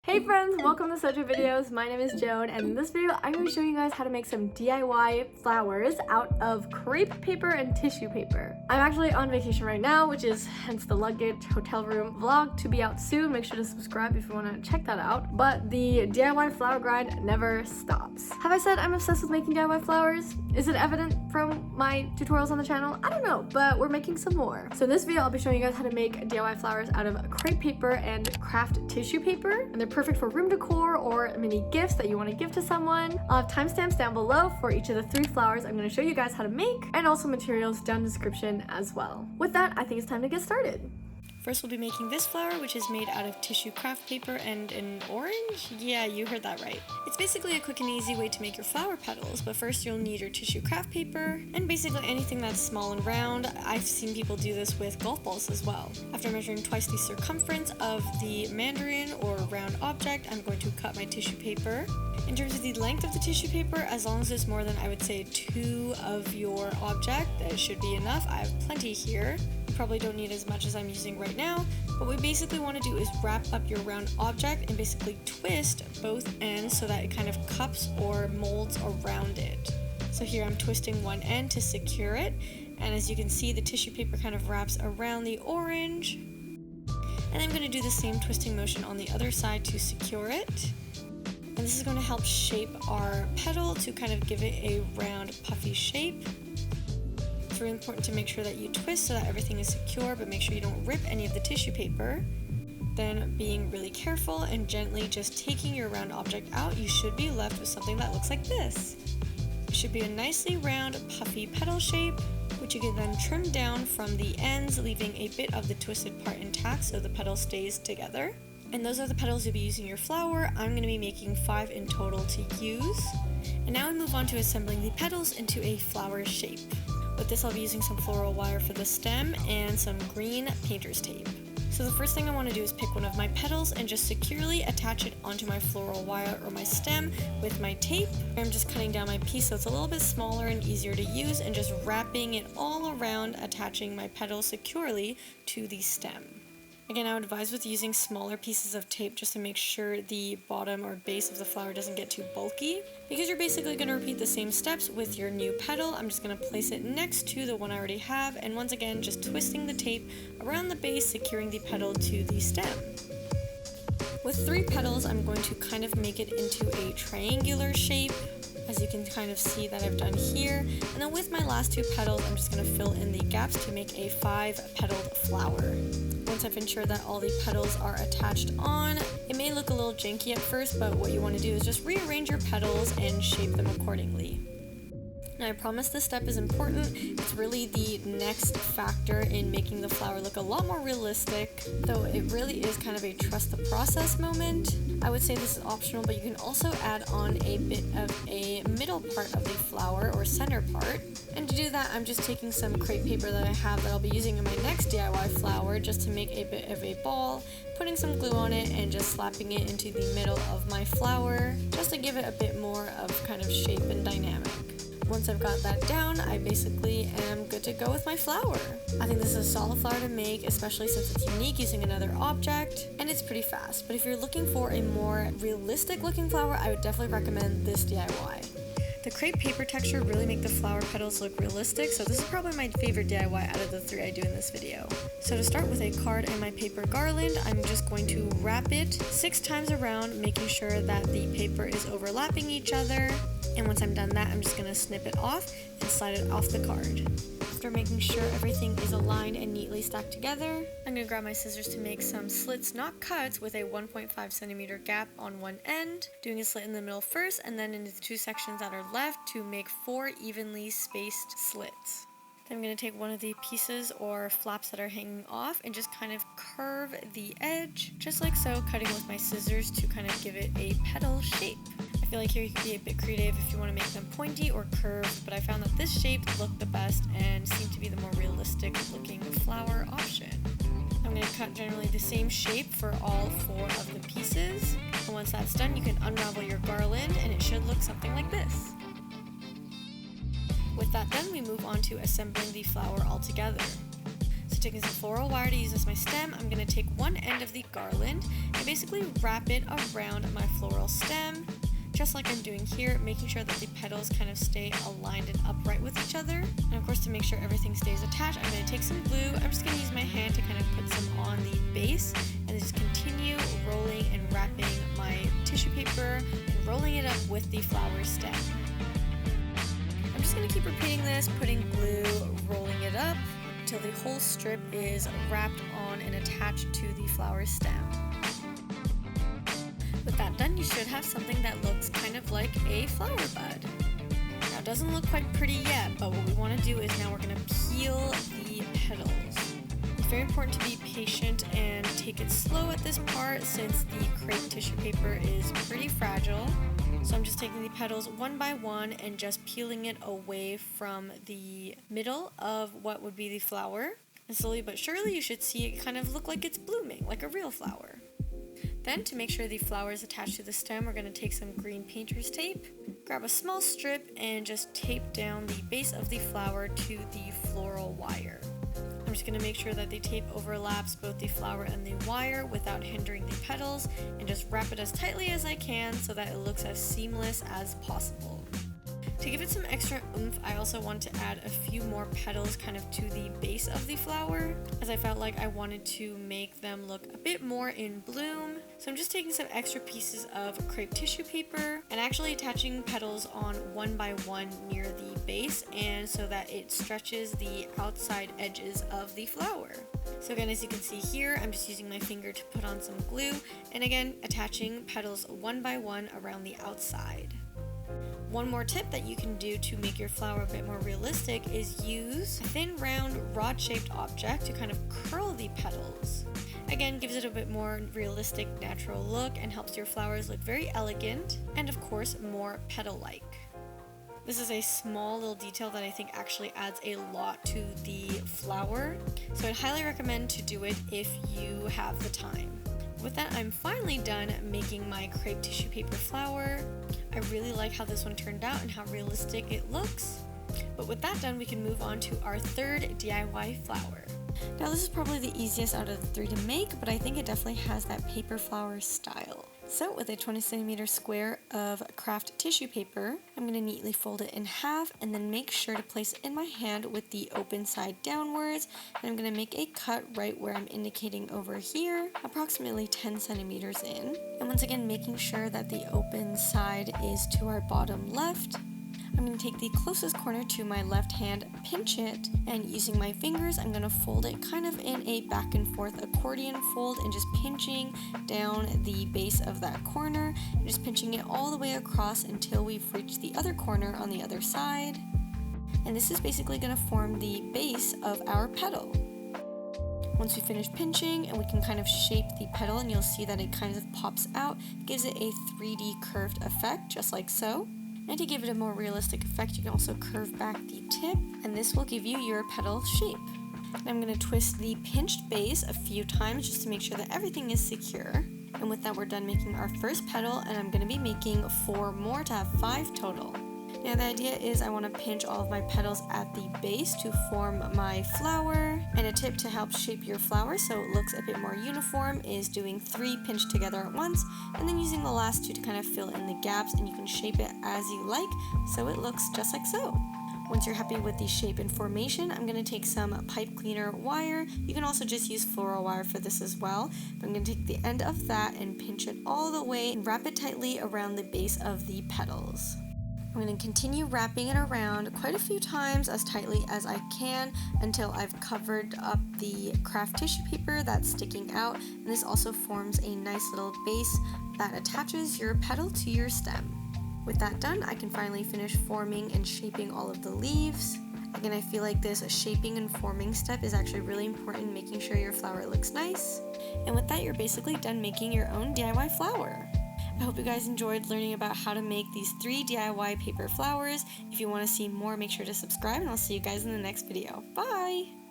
Hey friends, welcome to Such a Videos. My name is Joan, and in this video I'm going to be showing you guys how to make some DIY flowers out of crepe paper and tissue paper. I'm actually on vacation right now, which is hence the luggage hotel room vlog to be out soon. Make sure to subscribe if you want to check that out. But the DIY flower grind never stops. Have I said I'm obsessed with making DIY flowers? Is it evident from my tutorials on the channel? I don't know, but we're making some more. So in this video I'll be showing you guys how to make DIY flowers out of crepe paper and craft tissue paper, and they're perfect for room decor or mini gifts that you want to give to someone. I'll have timestamps down below for each of the 3 flowers I'm going to show you guys how to make, and also materials down in the description as well. With that, I think it's time to get started. First we'll be making this flower, which is made out of tissue craft paper and an orange? Yeah, you heard that right. It's basically a quick and easy way to make your flower petals, but first you'll need your tissue craft paper and basically anything that's small and round. I've seen people do this with golf balls as well. After measuring twice the circumference of the mandarin or round object, I'm going to cut my tissue paper. In terms of the length of the tissue paper, as long as it's more than, I would say, 2 of your object, that should be enough. I have plenty here. You probably don't need as much as I'm using right now. What we basically want to do is wrap up your round object and basically twist both ends so that it kind of cups or molds around it. So here I'm twisting one end to secure it, and as you can see, the tissue paper kind of wraps around the orange. And I'm going to do the same twisting motion on the other side to secure it. And this is going to help shape our petal to kind of give it a round, puffy shape. It's really important to make sure that you twist so that everything is secure, but make sure you don't rip any of the tissue paper. Then being really careful and gently just taking your round object out, you should be left with something that looks like this. It should be a nicely round, puffy petal shape, which you can then trim down from the ends, leaving a bit of the twisted part intact so the petal stays together. And those are the petals you'll be using your flower. I'm going to be making 5 in total to use. And now we move on to assembling the petals into a flower shape. With this I'll be using some floral wire for the stem and some green painter's tape. So the first thing I want to do is pick one of my petals and just securely attach it onto my floral wire or my stem with my tape. I'm just cutting down my piece so it's a little bit smaller and easier to use, and just wrapping it all around, attaching my petal securely to the stem. Again, I would advise with using smaller pieces of tape just to make sure the bottom or base of the flower doesn't get too bulky. Because you're basically going to repeat the same steps with your new petal, I'm just going to place it next to the one I already have, and once again just twisting the tape around the base, securing the petal to the stem. With 3 petals, I'm going to kind of make it into a triangular shape, as you can kind of see that I've done here. And then with my last 2 petals, I'm just going to fill in the gaps to make a 5-petaled flower. Once I've ensured that all the petals are attached on, it may look a little janky at first, but what you want to do is just rearrange your petals and shape them accordingly. Now I promise this step is important. It's really the next factor in making the flower look a lot more realistic, though it really is kind of a trust the process moment. I would say this is optional, but you can also add on a bit of a middle part of the flower or center part. And to do that, I'm just taking some crepe paper that I have that I'll be using in my next DIY flower just to make a bit of a ball, putting some glue on it and just slapping it into the middle of my flower just to give it a bit more of kind of shape and dynamic. Once I've got that down, I basically am good to go with my flower. I think this is a solid flower to make, especially since it's unique using another object, and it's pretty fast. But if you're looking for a more realistic looking flower, I would definitely recommend this DIY. The crepe paper texture really make the flower petals look realistic, so this is probably my favorite DIY out of the 3 I do in this video. So to start with a card and my paper garland, I'm just going to wrap it 6 times around, making sure that the paper is overlapping each other. And once I'm done that, I'm just going to snip it off and slide it off the card. After making sure everything is aligned and neatly stacked together, I'm going to grab my scissors to make some slits, not cuts, with a 1.5 centimeter gap on one end, doing a slit in the middle first, and then into the 2 sections that are left to make 4 evenly spaced slits. Then I'm going to take one of the pieces or flaps that are hanging off and just kind of curve the edge, just like so, cutting with my scissors to kind of give it a petal shape. I feel like here you can be a bit creative if you want to make them pointy or curved, but I found that this shape looked the best and seemed to be the more realistic looking flower option. I'm going to cut generally the same shape for all 4 of the pieces, and once that's done you can unravel your garland and it should look something like this. With that done, we move on to assembling the flower all together. So So taking some floral wire to use as my stem, I'm going to take one end of the garland and basically wrap it around my floral stem, just like I'm doing here, making sure that the petals kind of stay aligned and upright with each other. And of course, to make sure everything stays attached, I'm going to take some glue. I'm just going to use my hand to kind of put some on the base and then just continue rolling and wrapping my tissue paper and rolling it up with the flower stem. I'm just going to keep repeating this, putting glue, rolling it up until the whole strip is wrapped on and attached to the flower stem. With that done, you should have something that looks kind of like a flower bud. Now, it doesn't look quite pretty yet, but what we want to do is now we're going to peel the petals. It's very important to be patient and take it slow at this part since the crepe tissue paper is pretty fragile. So I'm just taking the petals one by one and just peeling it away from the middle of what would be the flower. And slowly but surely you should see it kind of look like it's blooming, like a real flower. Then, to make sure the flower is attached to the stem, we're going to take some green painter's tape, grab a small strip, and just tape down the base of the flower to the floral wire. I'm just going to make sure that the tape overlaps both the flower and the wire without hindering the petals, and just wrap it as tightly as I can so that it looks as seamless as possible. To give it some extra oomph, I also want to add a few more petals kind of to the base of the flower, as I felt like I wanted to make them look a bit more in bloom. So I'm just taking some extra pieces of crepe tissue paper and actually attaching petals on one by one near the base, and so that it stretches the outside edges of the flower. So again, as you can see here, I'm just using my finger to put on some glue, and again, attaching petals one by one around the outside. One more tip that you can do to make your flower a bit more realistic is use a thin, round, rod-shaped object to kind of curl the petals. Again, gives it a bit more realistic, natural look and helps your flowers look very elegant and, of course, more petal-like. This is a small little detail that I think actually adds a lot to the flower, so I'd highly recommend to do it if you have the time. With that, I'm finally done making my crepe tissue paper flower. I really like how this one turned out and how realistic it looks. But with that done, we can move on to our third DIY flower. Now, this is probably the easiest out of the three to make, but I think it definitely has that paper flower style. So with a 20cm square of craft tissue paper, I'm going to neatly fold it in half and then make sure to place it in my hand with the open side downwards. And I'm going to make a cut right where I'm indicating over here, approximately 10 centimeters in. And once again, making sure that the open side is to our bottom left. I'm going to take the closest corner to my left hand, pinch it, and using my fingers, I'm going to fold it kind of in a back and forth accordion fold and just pinching down the base of that corner, and just pinching it all the way across until we've reached the other corner on the other side. And this is basically going to form the base of our petal. Once we finish pinching, and we can kind of shape the petal, and you'll see that it kind of pops out, gives it a 3D curved effect, just like so. And to give it a more realistic effect, you can also curve back the tip, and this will give you your petal shape. And I'm going to twist the pinched base a few times just to make sure that everything is secure. And with that, we're done making our first petal, and I'm going to be making 4 more to have 5 total. Now, the idea is I want to pinch all of my petals at the base to form my flower. And a tip to help shape your flower so it looks a bit more uniform is doing 3 pinched together at once, and then using the last 2 to kind of fill in the gaps, and you can shape it as you like so it looks just like so. Once you're happy with the shape and formation, I'm going to take some pipe cleaner wire. You can also just use floral wire for this as well. But I'm going to take the end of that and pinch it all the way and wrap it tightly around the base of the petals. I'm going to continue wrapping it around quite a few times as tightly as I can until I've covered up the craft tissue paper that's sticking out, and this also forms a nice little base that attaches your petal to your stem. With that done, I can finally finish forming and shaping all of the leaves. Again, I feel like this shaping and forming step is actually really important in making sure your flower looks nice. And with that, you're basically done making your own DIY flower. I hope you guys enjoyed learning about how to make these 3 DIY paper flowers. If you want to see more, make sure to subscribe, and I'll see you guys in the next video. Bye!